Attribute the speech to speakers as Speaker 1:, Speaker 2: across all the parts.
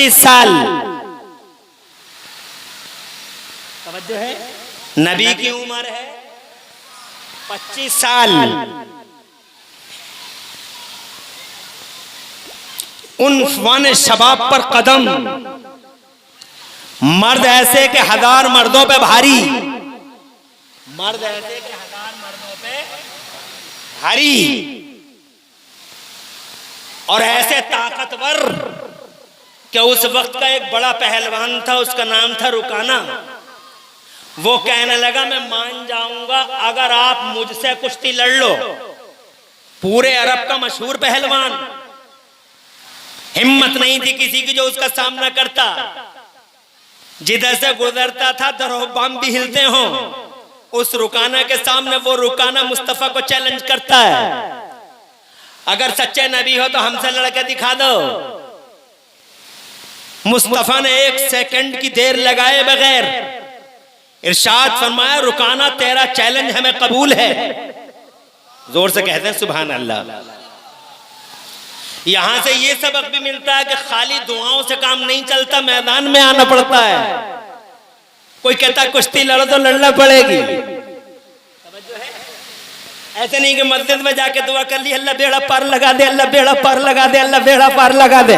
Speaker 1: 25 साल तवज्जो है, नबी की उम्र है 25 साल। उन फ़वाने शबाब पर कदम, मर्द ऐसे के 1000 मर्दों पे भारी, मर्द ऐसे के 1000 मर्दों पे भारी, और ऐसे ताकतवर कि उस वक्त का एक बड़ा पहलवान था, उसका नाम था रुकाना। वो कहने लगा मैं मान जाऊंगा अगर आप मुझसे कुश्ती लड़ लो। पूरे अरब का मशहूर पहलवान, हिम्मत नहीं थी किसी की जो उसका सामना करता। जिधर से गुजरता था दरों बम भी हिलते हों, उस रुकाना के सामने वो रुकाना मुस्तफा को चैलेंज करता है, अगर सच्चे नबी हो तो हमसे लड़के दिखा दो। मुस्तफा ने 1 सेकंड की देर लगाए बगैर इरशाद फरमाया, रुकाना तेरा चैलेंज हमें कबूल है। जोर से कहते हैं सुभान अल्लाह। यहां से ये सबक भी मिलता है कि खाली दुआओं से काम नहीं चलता, मैदान में आना पड़ता है। कोई कहता कुश्ती लड़ो तो लड़ना पड़ेगी, ऐसे नहीं कि मस्जिद में जाके दुआ कर ली अल्लाह बेड़ा पार लगा दे, अल्लाह बेड़ा पार लगा दे, अल्लाह बेड़ा पार लगा दे,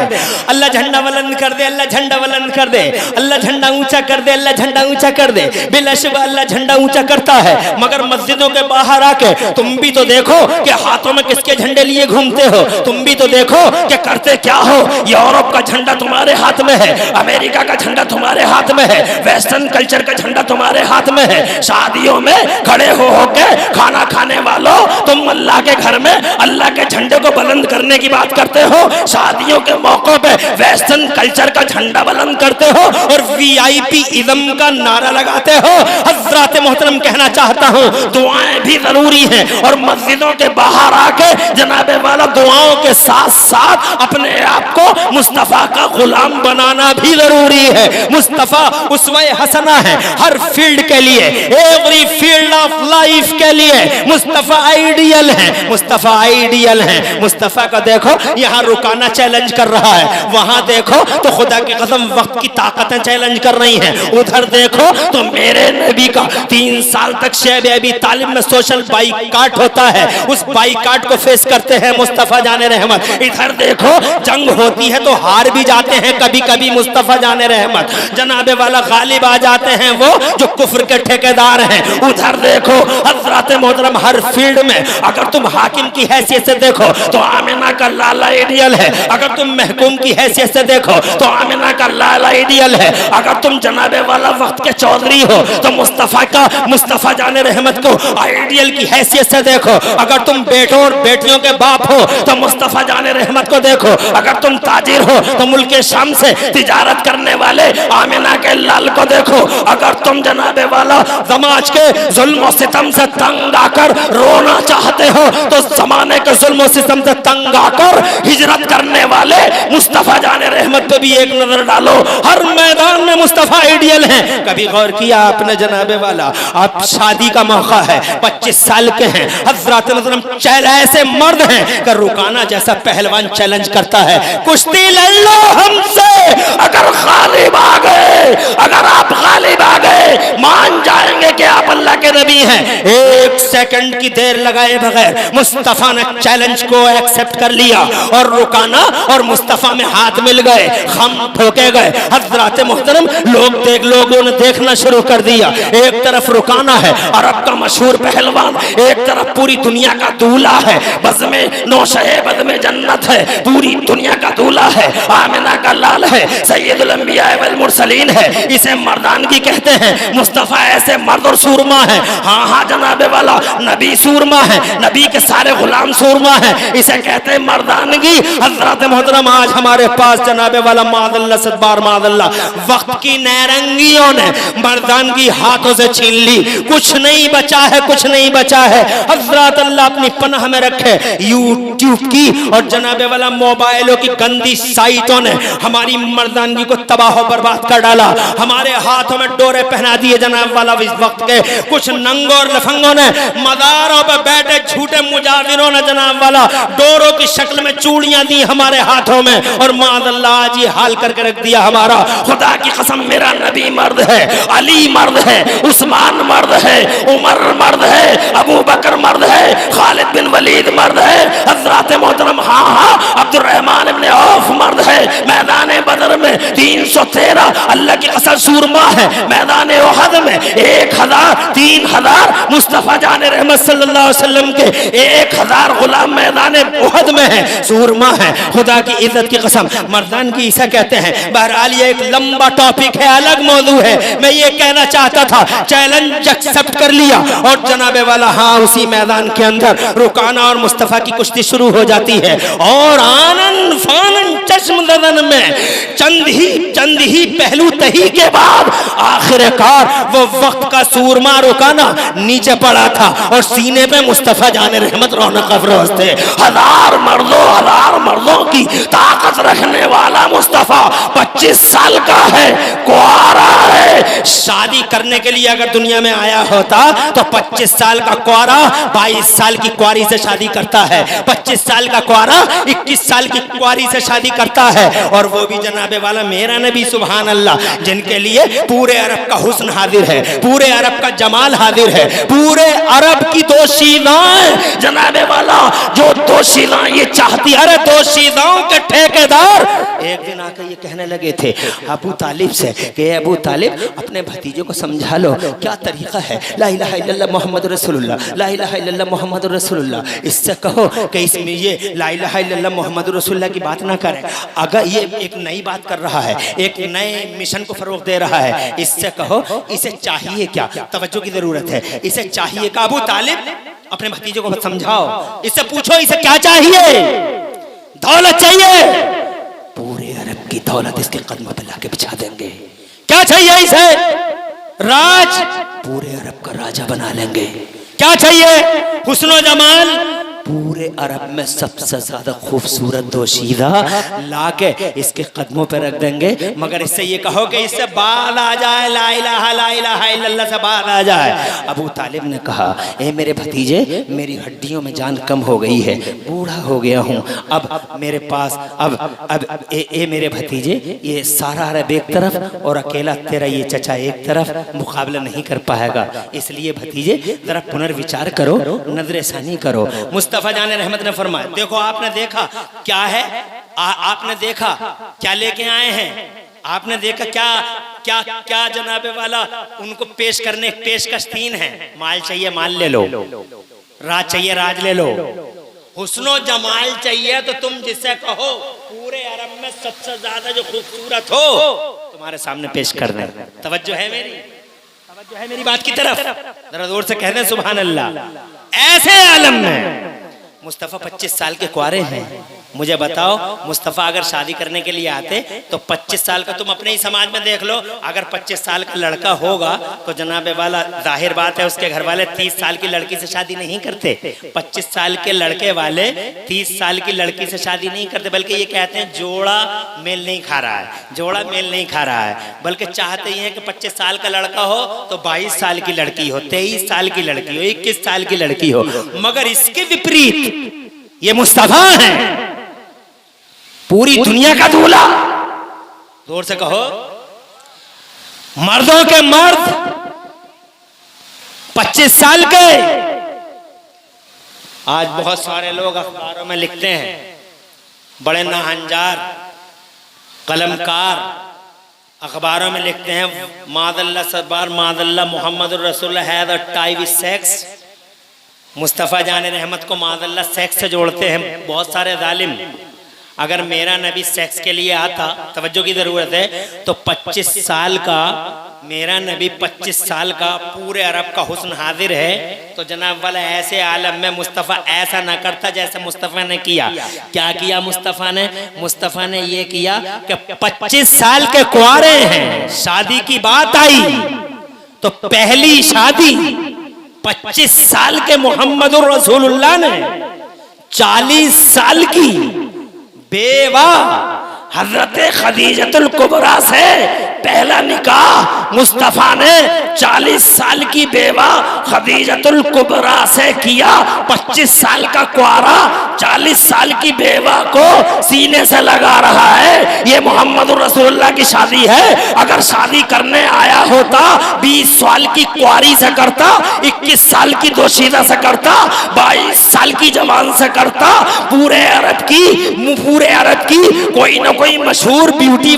Speaker 1: अल्लाह झंडा बुलंद कर दे, अल्लाह झंडा बुलंद कर दे, अल्लाह झंडा ऊंचा कर दे, अल्लाह झंडा ऊंचा कर दे। बिलाशुबह अल्लाह झंडा ऊंचा करता है, मगर मस्जिदों के बाहर आके तुम भी तो देखो कि हाथों में किसके झंडे लिए घूमते हो, तुम भी तो देखो कि करते क्या हो। यूरोप का झंडा तुम्हारे हाथ में है, अमेरिका का झंडा तुम्हारे हाथ में है, वेस्टर्न कल्चर का झंडा तुम्हारे हाथ में है। शादियों में खड़े हो के खाना खाने वालों, तुम अल्लाह के घर में अल्लाह के झंडे को बुलंद करने की बात करते हो, शादियों के मौकों पे वेस्टर्न कल्चर का झंडा बुलंद करते हो और वीआईपी इज़्म का नारा लगाते हो। हज़रात मोहतरम कहना चाहता हूँ, दुआएं भी जरूरी हैं और मस्जिदों के बाहर आके जनाबे वाला दुआओं के साथ साथ अपने आप को मुस्तफा का गुलाम बनाना भी जरूरी है। मुस्तफा उसवे हसना है हर फील्ड के लिए, एवरी फील्ड ऑफ लाइफ के लिए मुस्तफा आइडियल है, मुस्तफा आइडियल है। मुस्तफा का देखो यहाँ रुकाना चैलेंज कर रहा है, वहां देखो तो खुदा की कसम वक्त की ताकतें चैलेंज कर रही हैं, उधर देखो तो मेरे नबी का 3 साल तक शैब अबी तालिब में सोशल बाइकाट होता है, उस बाइकाट को फेस करते हैं मुस्तफा जाने रहमत। इधर देखो जंग होती है तो हार भी जाते हैं कभी कभी मुस्तफा जाने रहमत, जनाबे वाला गालिब आ जाते हैं वो जो कुफ्र के ठेकेदार हैं। उधर देखो हज़रात मोहतरम हर फील्ड में अगर तुम हाकिम की हैसियत से देखो तो आमिना का लाला आइडियल है, अगर तुम महकूम की हैसियत से देखो तो आमिना का लाला आइडियल है, अगर तुम जनाबे वाला वक्त के चौधरी हो तो मुस्तफा जाने रहमत को आइडियल की हैसियत से देखो, अगर तुम बेटों और बेटियों के बाप हो तो मुस्तफा जाने रहमत को देखो, अगर तुम ताजिर हो तो मुल्क शाम से तिजारत करने वाले आमिना के लाल को देखो, अगर तुम जनाबे वाला समाज के जुल्म और सितम से तंग आकर रोना चाहते हो तो जमाने के जुल्म सिस्टम से तंग आकर हिजरत करने वाले मुस्तफा जाने रहमत पे भी एक नजर डालो। हर मैदान में मुस्तफा आइडियल है। कभी गौर किया आपने जनाबे वाला, आप शादी का मौका है, 25 साल के हैं, हज़रात मोहतरम ऐसे मर्द हैं कि रुकाना जैसा पहलवान चैलेंज करता है, कुश्ती लड़ लो हमसे, अगर गालिब आ गए, अगर आप गालिब आ गए मान जाएंगे कि आप अल्लाह के नबी हैं। 1 सेकंड की देर लगाए बगैर मुस्तफा ने चैलेंज को एक्सेप्ट कर लिया और रुकाना और मुस्तफा में हाथ मिल गए, हम ठोके गए। हज़रात मोहतरम लोगों ने देखना शुरू कर दिया, एक तरफ रुकाना है अरब का मशहूर पहलवान, एक तरफ पूरी दुनिया का दूल्हा है, बज़्मे नौशे बज़्मे जन्नत है, पूरी दुनिया का दूल्हा है, आमिना का लाल है, सैयदुल अंबिया वल मुरसलीन है, इसे मर्दानगी कहते हैं। मुस्तफा ऐसे मर्द और सूरमा है, हाँ जनाबे वाला नबी सूरमा है, नबी के सारे गुलाम सूरमा है, इसे कहते हैं मर्दानगी। हज़रत मोहतरम आज हमारे पास जनाबे वाला मादल्ला सदबार मादल्ला वक्त की नैरंगियों ने मर्दानगी हाथों से छीन ली, कुछ नहीं बचा है, कुछ नहीं बचा है। हज़रत अल्लाह अपनी पनाह में रखे, यूट्यूब की और जनाबे वाला मोबाइलों की गंदी साइटों ने हमारी मर्दानगी को तबाह बर्बाद कर डाला, हमारे हाथों में डोरे पहना दिए जनाब वाला इस वक्त के कुछ नंगों और लफंगों ने मदारों पे बैठे झूठे मुजाविरों ने जनाब वाला डोरों की शक्ल में चूड़ियां दी हमारे हाथों में, और मादल्ला आज ये हाल करके रख दिया हमारा। खुदा की कसम मेरा नबी मर्द है, अली मर्द है, उस्मान मर्द है, उमर मर्द है, अबू बकर मर्द है, खालिद बिन वलीद मर्द है, हजरत मोहतरम अब्दुर्रहमान इब्ने औफ मर्द है। मैदान बदर में 313 अल्लाह की कसम सूरमा है। मैदान उहद में 1000 मुस्तफा जान रहमत सल्लल्लाहु अलैहि वसल्लम के 1000 गुलाम मैदान उहद में है, सूरमा है। खुदा की इज्जत की कसम मर्दान की ईसा कहते हैं। बहरहाल ये एक लंबा टॉपिक है, अलग मौजू है। मैं ये कहना चाहता था, चैलेंज एक्सेप्ट कर लिया और जनाबे वाला हाँ उसी मैदान के अंदर रुकाना और मुस्तफा की कुश्ती शुरू हो जाती है। और आनंद फानन चश्मदन में चंद ही पहलू तही के बाद आखिरकार वो वक्त का सूरमा रुकाना नीचे पड़ा था और सीने पे मुस्तफा जाने रहमत रौनक अफरोज थे। 1000 मर्दों की ताकत रखने वाला मुस्तफा 25 साल का है, कुआरा है। शादी करने के लिए अगर दुनिया में आया होता तो 25 साल का कुआरा 22 साल की कुआरी से शादी करता है, 25 साल का कुआरा 21 साल की कुआरी से शादी करता है। और वो भी जनाबे वाला मेरा नबी सुभान अल्लाह, जिनके लिए पूरे अरब का हुस्न हाजिर है, पूरे अरब का जमाल हाजिर है, पूरे अरब की दोशीदाएं जनाबे वाला जो दोशीदाएं ये चाहती, अरे दोशीदाओं के ठेकेदार एक दिन आकर ये कहने लगे थे अबू तालिब से कि अबू तालिब अपने भतीजे को समझा लो क्या तरीका है, ला इलाहा इल्लल्लाह मोहम्मद रसूलुल्लाह, ला इलाहा इल्लल्लाह मोहम्मद रसूलुल्लाह। इससे कहो कि इसमें ये ला इलाहा इल्लल्लाह मोहम्मद रसूलुल्लाह की बात ना करें, अगर ये एक नई बात कर रहा है, एक नए मिशन को फरोग दे रहा है। इससे कहो इसे चाहिए क्या, तवज्जो की जरूरत है, इसे चाहिए क्या। अबू तालिब अपने भतीजे को समझाओ, इससे पूछो इसे क्या चाहिए। दौलत चाहिए, पूरे अरब की दौलत इसके कदमों पे लाके बिछा देंगे। क्या चाहिए इसे, राज, पूरे अरब का राजा बना लेंगे। क्या चाहिए, हुस्नो जमाल, पूरे अरब में सबसे ज्यादा खूबसूरत दोशीदा लाके इसके कदमों पे रख देंगे। मगर इससे ये कहो कि इससे बाद आ जाए, ला इलाहा इल्लल्लाह से बाद आ जाए। अबू तालिब ने कहा ए मेरे भतीजे, मेरी हड्डियों में जान कम हो गई है, बूढ़ा हो गया हूँ, अब मेरे पास अब ए मेरे भतीजे, ये सारा अरब एक तरफ और अकेला तेरा ये चचा एक तरफ मुकाबला नहीं कर पाएगा। इसलिए भतीजे जरा पुनर्विचार करो, नजरसानी करो। मुस्तफा जाने रहमत ने फरमाया देखो आपने देखा क्या है, आपने देखा क्या लेके आए हैं, आपने देखा क्या क्या क्या जनाबे वाला उनको पेश करने पेशकश 3 है। माल चाहिए माल ले लो, राज चाहिए राज ले लो, हुस्नो जमाल चाहिए तो तुम जिसे कहो पूरे अरब में सबसे ज्यादा जो खूबसूरत हो तुम्हारे सामने पेश कर दें। तवज्जो है मेरी बात की तरफ, जरा जोर से कह दें सुभान अल्लाह। ऐसे आलम में मुस्तफ़ा 25 साल के कुआरे हैं। मुझे बताओ मुस्तफ़ा अगर शादी करने के लिए आते तो 25 साल का, तुम अपने ही समाज में देख लो, अगर 25 साल का लड़का होगा तो जनाबे वाला जाहिर बात है उसके घर वाले 30 साल की लड़की से शादी नहीं करते। 25 साल के लड़के वाले 30 साल की लड़की से शादी नहीं करते, बल्कि ये कहते हैं जोड़ा मेल नहीं खा रहा है, जोड़ा मेल नहीं खा रहा है, बल्कि चाहते ही हैं कि 25 साल का लड़का हो तो 22 साल की लड़की हो, 23 साल की लड़की हो, 21 साल की लड़की हो। मगर इसके विपरीत ये मुस्तफ़ा है, पूरी दुनिया का दूल्हा। जोर से कहो मर्दों के मर्द 25 साल के। आज बहुत सारे लोग अखबारों में लिखते हैं, बड़े नाहंजार कलमकार अखबारों में लिखते हैं मादल्ला सरबार मादल्ला मोहम्मद रसूलुल्लाह has a tie with sex. Mustafa जान रहमत को मादल्ला सेक्स से जोड़ते हैं बहुत सारे जालिम। अगर मेरा नबी सेक्स के लिए आता, तवज्जो की जरूरत है, तो 25 साल का मेरा नबी 25 साल का पूरे अरब का हुस्न हाजिर है, तो जनाब वाला ऐसे आलम में मुस्तफ़ा ऐसा ना करता जैसे मुस्तफ़ा ने किया। क्या किया मुस्तफ़ा ने? मुस्तफ़ा ने ये किया कि 25 साल के कुआरे हैं, शादी की बात आई तो पहली शादी 25 साल के मोहम्मद रसूलुल्लाह ने 40 साल की बेवा हजरत खदीजतुल कुबरा से
Speaker 2: पहला निकाह मुस्तफा ने 40 साल की बेवा खदीजतुल कुबरा से किया। 25 साल का कुआरा 40 साल की बेवा को सीने से लगा रहा है। ये मोहम्मद रसूलुल्लाह की शादी है। अगर शादी करने आया होता 20 साल की कुआरी से करता, 21 साल की दोशीदा से करता, 22 साल की जवान से करता। पूरे अरब की कोई ना कोई मशहूर ब्यूटी,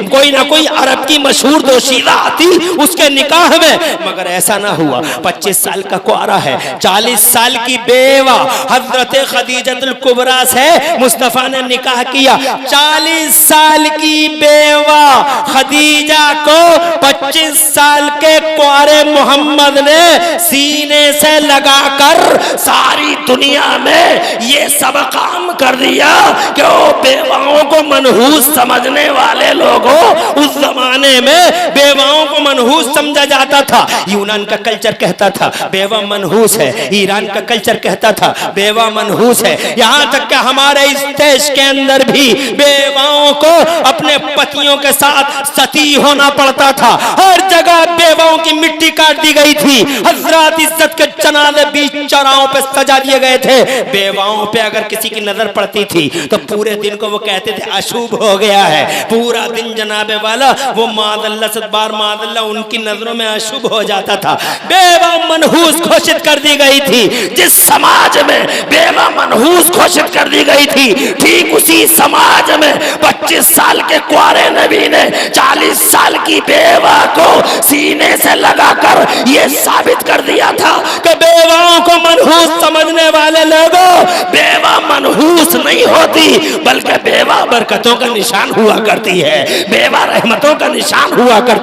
Speaker 2: कोई ना कोई अरब की मशहूर दोशीदा आती उसके निकाह में, मगर ऐसा ना हुआ। 25 साल का कुआरा है, 40 साल की बेवा हजरत खदीजतुल कुबरा से मुस्तफा ने निकाह किया। 40 साल की बेवा खदीजा को 25 साल के कुआरे मोहम्मद ने सीने से लगाकर सारी दुनिया में ये सब काम कर दिया कि वो बेवाओं को मनहूस समझने वाले लोगों, उस जमाने में बेवाओं को मनहूस समझा जाता था। यूनान का कल्चर कहता था बेवा मनहूस है, ईरान का कल्चर कहता था बेवा मनहूस है। यहाँ तक कि हमारे इस देश के अंदर भी बेवाओं को अपने पतियों के साथ सती होना पड़ता था। हर जगह बेवाओं की मिट्टी काट दी गई थी। हजरत इज्जत के जनाजे बीच चौराहों पे सजा दिए गए थे। बेवाओं पे अगर किसी की नजर पड़ती थी तो पूरे दिन को वो कहते थे अशुभ हो गया है। पूरा दिन जनाबे वाला वो मादल्ला सदबार मादल्ला उनकी नजरों में अशुभ हो जाता था। बेवा मनहूस घोषित कर दी गई थी। जिस समाज में बेवा मनहूस घोषित कर दी गई थी, ठीक उसी समाज में 25 साल के कुआरे नबी ने 40 साल की बेवा को सीने से लगाकर ये साबित कर दिया था कि बेवाओं को मनहूस समझने वाले लोगों, बेवा मनहूस नहीं होती बल्कि बेवा बरकतों का निशान हुआ करती है, बेवा रहमतों का निशान हुआ करती